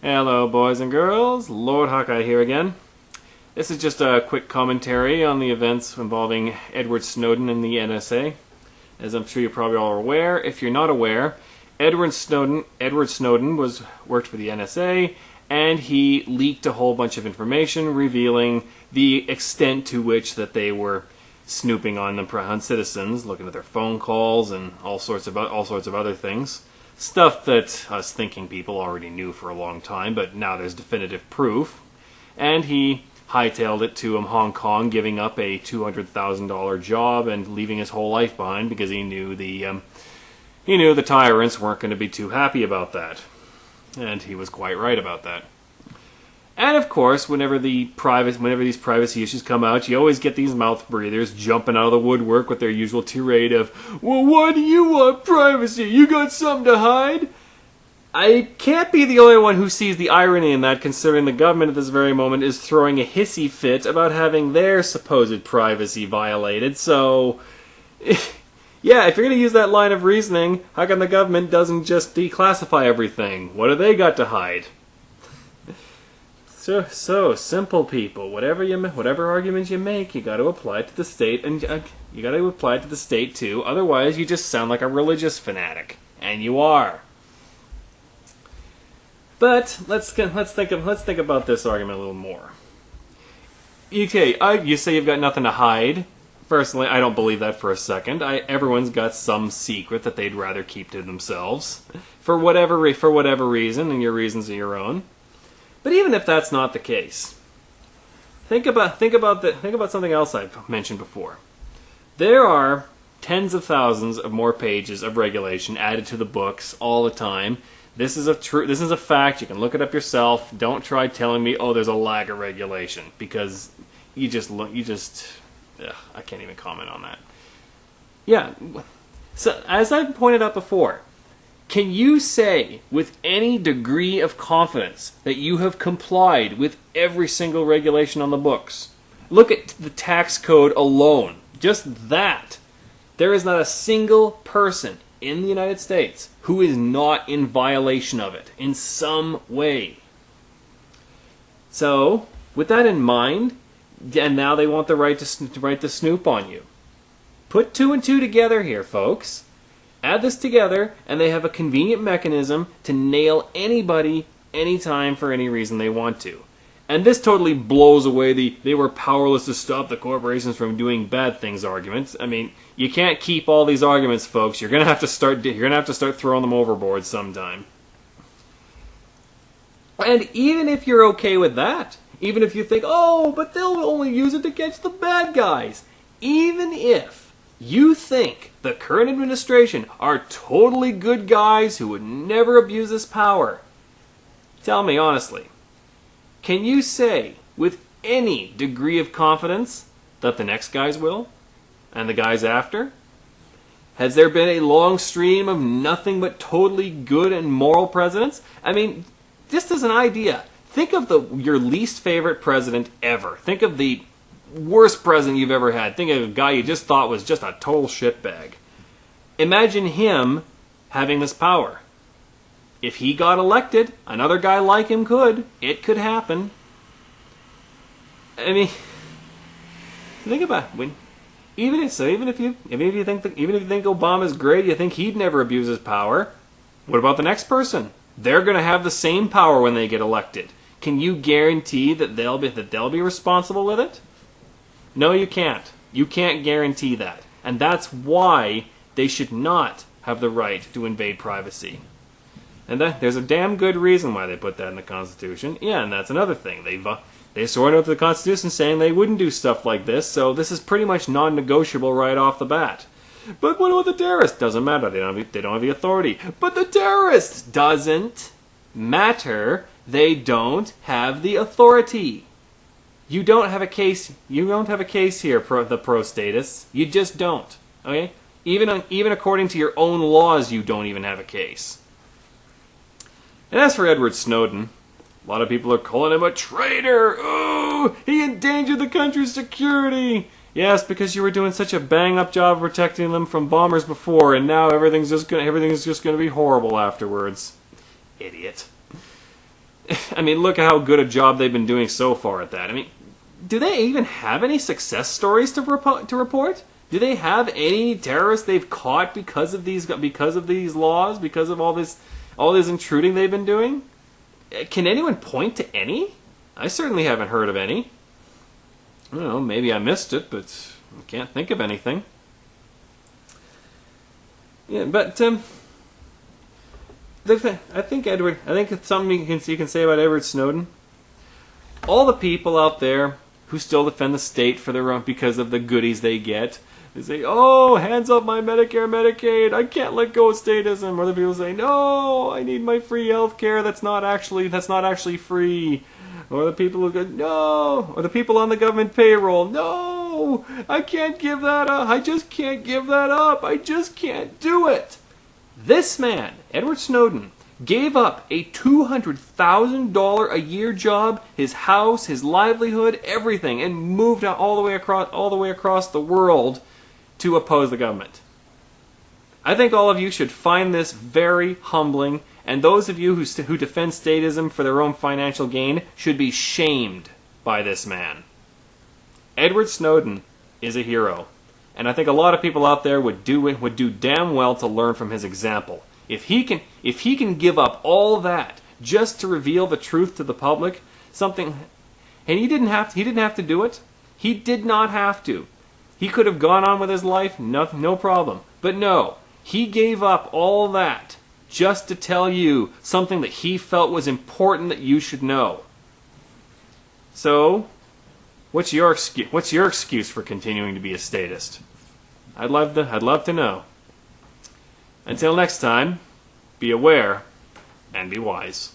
Hello, boys and girls. Lord Hawkeye here again. This is just a quick commentary on the events involving Edward Snowden and the NSA. As I'm sure you probably all are aware, if you're not aware, Edward Snowden worked for the NSA, and he leaked a whole bunch of information revealing the extent to which that they were snooping on citizens, looking at their phone calls and all sorts of other things. Stuff that us thinking people already knew for a long time, but now there's definitive proof. And he hightailed it to Hong Kong, giving up a $200,000 job and leaving his whole life behind because he knew the tyrants weren't going to be too happy about that. And he was quite right about that. And of course, whenever these privacy issues come out, you always get these mouth breathers jumping out of the woodwork with their usual tirade of, "Well, why do you want privacy? You got something to hide?" I can't be the only one who sees the irony in that, considering the government at this very moment is throwing a hissy fit about having their supposed privacy violated. So, yeah, if you're going to use that line of reasoning, how come the government doesn't just declassify everything? What do they got to hide? So simple, people. Whatever arguments you make, you got to apply it to the state, and you got to apply it to the state too. Otherwise, you just sound like a religious fanatic, and you are. But let's think about this argument a little more. Okay, you say you've got nothing to hide. Personally, I don't believe that for a second. Everyone's got some secret that they'd rather keep to themselves for whatever reason, and your reasons are your own. But even if that's not the case, think about something else I've mentioned before. There are tens of thousands of more pages of regulation added to the books all the time. This is a fact. You can look it up yourself. Don't try telling me, "Oh, there's a lack of regulation," because I can't even comment on that. Yeah. So as I've pointed out before, can you say with any degree of confidence that you have complied with every single regulation on the books? Look at the tax code alone. Just that. There is not a single person in the United States who is not in violation of it in some way. So, with that in mind, and now they want the right to snoop on you. Put two and two together here, folks. Add this together, and they have a convenient mechanism to nail anybody, anytime, for any reason they want to. And this totally blows away they were powerless to stop the corporations from doing bad things arguments. I mean, you can't keep all these arguments, folks. You're gonna have to start throwing them overboard sometime. And even if you're okay with that, even if you think, "Oh, but they'll only use it to catch the bad guys," even if you think the current administration are totally good guys who would never abuse this power, tell me honestly, can you say with any degree of confidence that the next guys will? And the guys after? Has there been a long stream of nothing but totally good and moral presidents? I mean, just as an idea, think of your least favorite president ever. Think of the worst president you've ever had. Think of a guy you just thought was just a total shitbag. Imagine him having this power. If he got elected, another guy like him could. It could happen. I mean, think about it. Even if you think Obama's great, you think he'd never abuse his power. What about the next person? They're going to have the same power when they get elected. Can you guarantee that they'll be responsible with it? No, you can't. You can't guarantee that. And that's why they should not have the right to invade privacy. And there's a damn good reason why they put that in the Constitution. Yeah, and that's another thing. They swore to the Constitution saying they wouldn't do stuff like this, so this is pretty much non-negotiable right off the bat. But what about the terrorists? Doesn't matter. They don't have the authority. But the terrorists doesn't matter. They don't have the authority. You don't have a case. You don't have a case here, the pro-statists. You just don't. Okay? Even according to your own laws, you don't even have a case. And as for Edward Snowden, a lot of people are calling him a traitor. Oh, he endangered the country's security. Yes, because you were doing such a bang-up job of protecting them from bombers before, and now everything's just going to be horrible afterwards. Idiot. I mean, look at how good a job they've been doing so far at that. I mean, do they even have any success stories to report? Do they have any terrorists they've caught because of these laws, because of all this intruding they've been doing? Can anyone point to any? I certainly haven't heard of any. I don't know, maybe I missed it, but I can't think of anything. Yeah, but I think it's something you can say about Edward Snowden. All the people out there who still defend the state for their own because of the goodies they get. They say, "Oh, hands up my Medicare, Medicaid! I can't let go of statism." Or the people say, "No, I need my free health care. That's not actually free." Or the people who go, "No," or the people on the government payroll, "No, I can't give that up. I just can't give that up. I just can't do it." This man, Edward Snowden, gave up a $200,000 a year job, his house, his livelihood, everything, and moved out all the way across the world to oppose the government. I think all of you should find this very humbling, and those of you who defend statism for their own financial gain should be shamed by this man. Edward Snowden is a hero, and I think a lot of people out there would do damn well to learn from his example. If he can give up all that just to reveal the truth to the public, and he didn't have to do it. He did not have to. He could have gone on with his life, no problem. But no, he gave up all that just to tell you something that he felt was important that you should know. So, what's your excuse for continuing to be a statist? I'd love to know. Until next time, be aware and be wise.